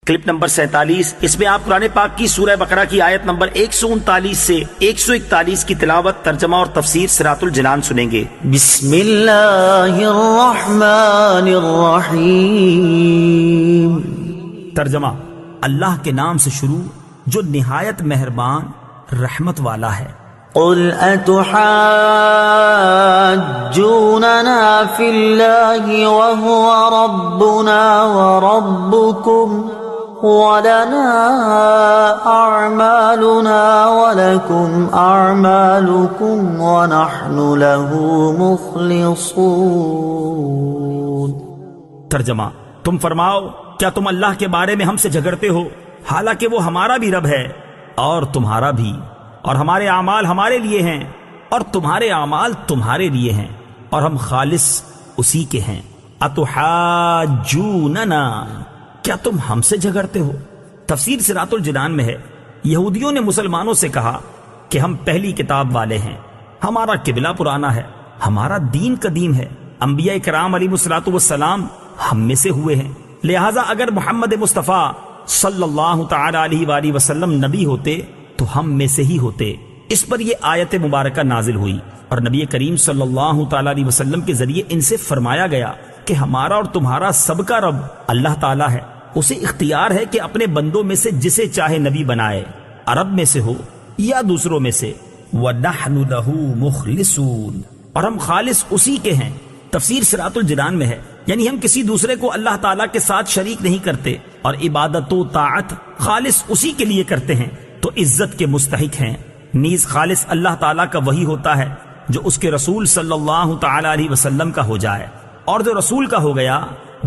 Clip number 47، اس میں آپ قرآن پاک کی سورہ بقرہ کی آیت نمبر 139 سے 141 کی تلاوت، ترجمہ اور تفسیر صراط الجنان سنیں گے۔ بسم اللہ الرحمن الرحیم۔ ترجمہ: اللہ کے نام سے شروع جو نہایت مہربان رحمت والا ہے۔ قل اتحاجوننا فی اللہ وهو ربنا وربکم وَلَنَا أَعْمَالُنَا وَلَكُمْ أَعْمَالُكُمْ وَنَحْنُ لَهُ مُخْلِصُونَ۔ ترجمہ: تم فرماؤ کیا تم اللہ کے بارے میں ہم سے جھگڑتے ہو، حالانکہ وہ ہمارا بھی رب ہے اور تمہارا بھی، اور ہمارے اعمال ہمارے لیے ہیں اور تمہارے اعمال تمہارے لیے ہیں، اور ہم خالص اسی کے ہیں۔ اتحاجوننا، کیا تم ہم سے جھگڑتے ہو؟ تفسیر صراط الجنان میں ہے، یہودیوں نے مسلمانوں سے کہا کہ ہم پہلی کتاب والے ہیں، ہمارا قبلہ پرانا ہے، ہمارا دین قدیم ہے، انبیاء کرام علیہ السلام ہم میں سے ہوئے ہیں، لہٰذا اگر محمد مصطفیٰ صلی اللہ تعالی علیہ وآلہ وسلم نبی ہوتے تو ہم میں سے ہی ہوتے۔ اس پر یہ آیت مبارکہ نازل ہوئی اور نبی کریم صلی اللہ تعالی علیہ وسلم کے ذریعے ان سے فرمایا گیا کہ ہمارا اور تمہارا سب کا رب اللہ تعالیٰ ہے، اسے اختیار ہے کہ اپنے بندوں میں سے جسے چاہے نبی بنائے، عرب میں سے ہو یا دوسروں میں سے۔ وَنَحْنُ لَهُ مُخْلِصُونَ، اور ہم خالص اسی کے ہیں۔ تفسیر صراط الجنان میں ہے، یعنی ہم کسی دوسرے کو اللہ تعالیٰ کے ساتھ شریک نہیں کرتے اور عبادت و طاعت خالص اسی کے لیے کرتے ہیں تو عزت کے مستحق ہیں۔ نیز خالص اللہ تعالیٰ کا وہی ہوتا ہے جو اس کے رسول صلی اللہ تعالی علیہ وسلم کا ہو جائے، اور جو رسول کا ہو گیا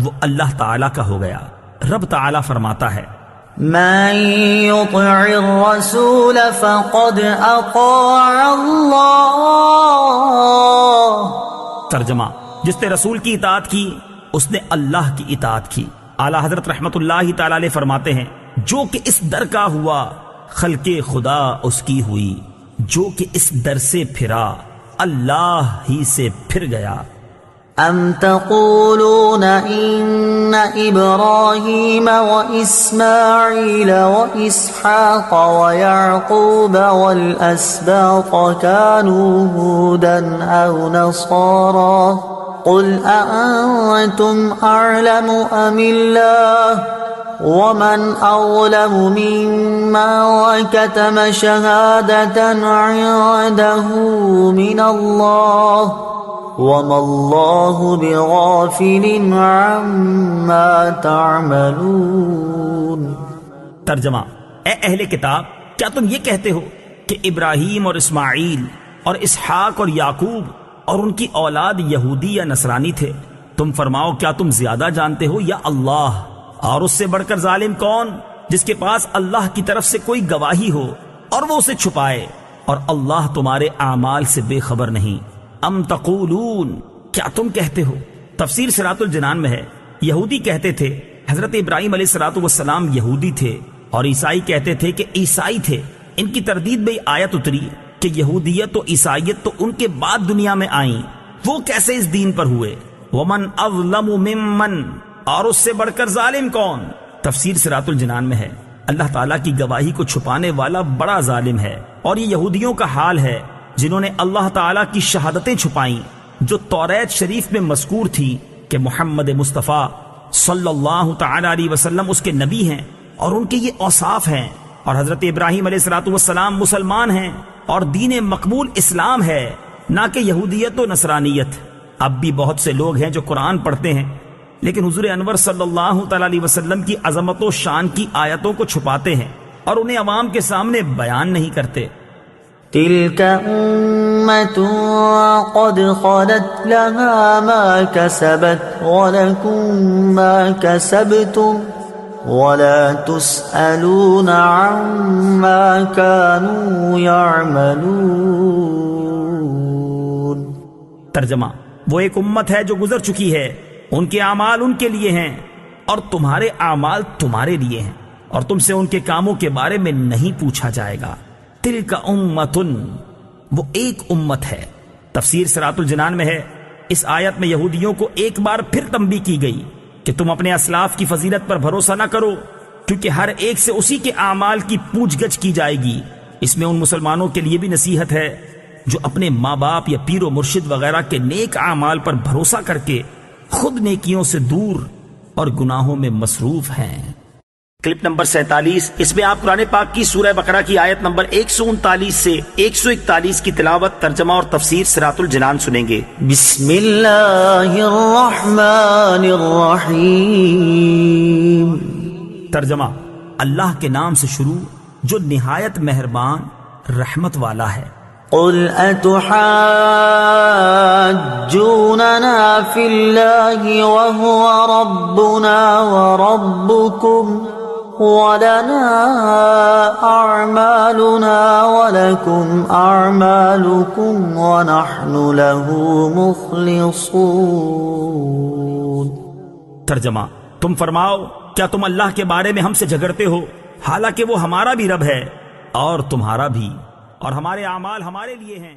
وہ اللہ تعالیٰ کا ہو گیا۔ رب تعالیٰ فرماتا ہے: من يطع الرسول فقد اطاع اللہ۔ ترجمہ: جس نے رسول کی اطاعت کی اس نے اللہ کی اطاعت کی۔ اعلیٰ حضرت رحمت اللہ تعالی علیہ فرماتے ہیں: جو کہ اس در کا ہوا خلق خدا اس کی ہوئی، جو کہ اس در سے پھرا اللہ ہی سے پھر گیا۔ ام تقولون ان ابراہیم واسماعیل واسحاق ویعقوب والاسباط كانوا هودا او نصارا قل اانتم اعلم ام اللہ ومن اظلم ممن كتم شهادة عنده من اللہ وَمَا اللَّهُ بِغَافِلٍ عَمَّا تَعْمَلُونَ۔ ترجمہ: اے اہل کتاب، کیا تم یہ کہتے ہو کہ ابراہیم اور اسماعیل اور اسحاق اور یعقوب اور ان کی اولاد یہودی یا نصرانی تھے؟ تم فرماؤ کیا تم زیادہ جانتے ہو یا اللہ؟ اور اس سے بڑھ کر ظالم کون جس کے پاس اللہ کی طرف سے کوئی گواہی ہو اور وہ اسے چھپائے، اور اللہ تمہارے اعمال سے بے خبر نہیں۔ ام تقولون، کیا تم کہتے ہو؟ تفسیر صراط الجنان میں ہے، یہودی کہتے تھے حضرت ابراہیم علیہ السلام یہودی تھے اور عیسائی کہتے تھے کہ عیسائی تھے۔ ان کی تردید میں آیت اتری کہ یہودیت و عیسائیت تو ان کے بعد دنیا میں آئیں، وہ کیسے اس دین پر ہوئے؟ ومن اظلم ممن، اور اس سے بڑھ کر ظالم کون؟ تفسیر صراط الجنان میں ہے، اللہ تعالیٰ کی گواہی کو چھپانے والا بڑا ظالم ہے، اور یہ یہودیوں کا حال ہے جنہوں نے اللہ تعالیٰ کی شہادتیں چھپائیں جو توریت شریف میں مذکور تھی کہ محمد مصطفیٰ صلی اللہ تعالی علیہ وسلم اس کے نبی ہیں اور ان کے یہ اوصاف ہیں، اور حضرت ابراہیم علیہ السلام مسلمان ہیں اور دین مقبول اسلام ہے، نہ کہ یہودیت و نصرانیت۔ اب بھی بہت سے لوگ ہیں جو قرآن پڑھتے ہیں لیکن حضور انور صلی اللہ تعالی علیہ وسلم کی عظمت و شان کی آیتوں کو چھپاتے ہیں اور انہیں عوام کے سامنے بیان نہیں کرتے۔ تلك أمة قد خلت لها ما كسبت ولكم ما كسبتم ولا تسألون عما كانوا يعملون۔ ترجمہ: وہ ایک امت ہے جو گزر چکی ہے، ان کے اعمال ان کے لیے ہیں اور تمہارے اعمال تمہارے لیے ہیں، اور تم سے ان کے کاموں کے بارے میں نہیں پوچھا جائے گا۔ تلک امتن، وہ ایک امت ہے۔ تفسیر صراط الجنان میں ہے، اس آیت میں یہودیوں کو ایک بار پھر تنبیہ کی گئی کہ تم اپنے اسلاف کی فضیلت پر بھروسہ نہ کرو کیونکہ ہر ایک سے اسی کے اعمال کی پوچھ گچھ کی جائے گی۔ اس میں ان مسلمانوں کے لیے بھی نصیحت ہے جو اپنے ماں باپ یا پیر و مرشد وغیرہ کے نیک اعمال پر بھروسہ کر کے خود نیکیوں سے دور اور گناہوں میں مصروف ہیں۔ کلپ نمبر 47، اس میں آپ قرآن پاک کی سورہ بقرہ کی آیت نمبر 139 سے 141 کی تلاوت، ترجمہ اور تفسیر صراط الجنان سنیں گے۔ بسم اللہ الرحمن الرحیم۔ ترجمہ: اللہ کے نام سے شروع جو نہایت مہربان رحمت والا ہے۔ قل اتحاجوننا فی اللہ وهو ربنا وربکم ولنا اعمالنا ولکم اعمالکم ونحن له مخلصون۔ ترجمہ: تم فرماؤ کیا تم اللہ کے بارے میں ہم سے جھگڑتے ہو حالانکہ وہ ہمارا بھی رب ہے اور تمہارا بھی، اور ہمارے اعمال ہمارے لیے ہیں